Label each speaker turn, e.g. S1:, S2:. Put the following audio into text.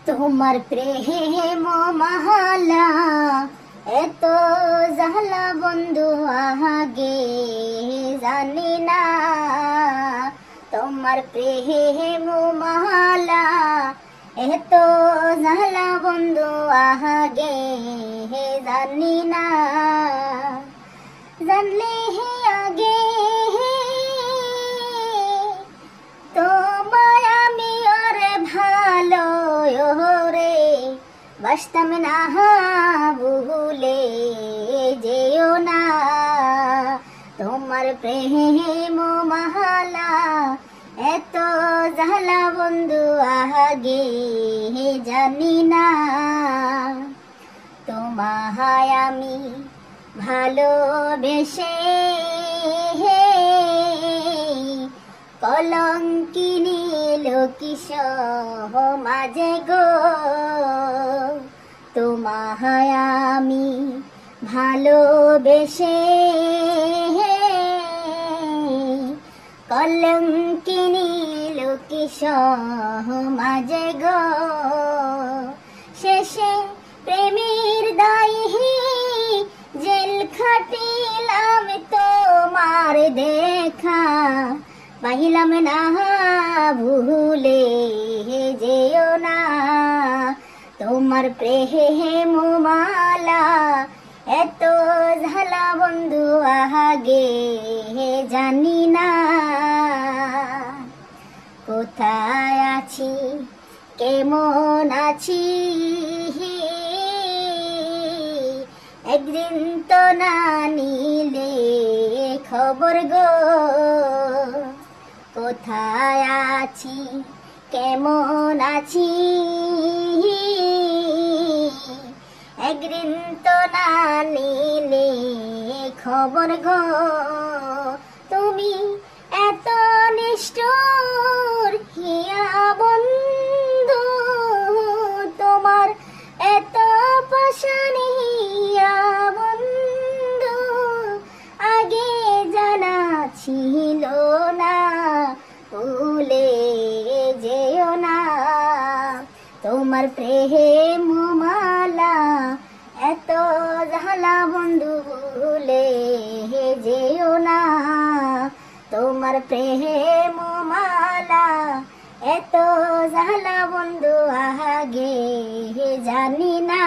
S1: তোমার প্রেম মহালা এত জাহলা বন্ধু আগে জানি না। তোমার প্রেম মহালা এত জাহলা বন্ধু আগে জানি না। জানলে আগে তোমায় আমি ওরে ভালো রে বাসতাম না ভুলে যেও না। তোমার প্রেম মহালা এত জাহলা বন্ধু আগে জানি না। তোমায় আমি ভালোবেসে কলঙ্কিনী লোকি সমাজে গো। তোমায় আমি ভালোবেসে কলঙ্কিনী লোকি সমাজে গো। শেষে প্রেমের দায়ে জেল খাটিলাম তোমার দেখা পাইলাম না ভুলে যেও না। তোমার প্রেম মালা এত ঝালা বন্ধু আগে জানি না। কোথায় আছি কেমন আছি একদিন তো না নিলে খবর গো। কোথায় আছি কেমন আছি একদিন তো না নিলে খবর গো। তুমি এত নিষ্ঠুর হিয়া বন্ধু তোমার এত পাষাণ হিয়া বন্ধু আগে জানা ছিল না ভুলে যেও না। তোমার প্রেম মালা এত জাহলা বন্ধু ভুলে যেও না। তোমার প্রেম মালা এত জাহলা বন্ধু আগে জানি না।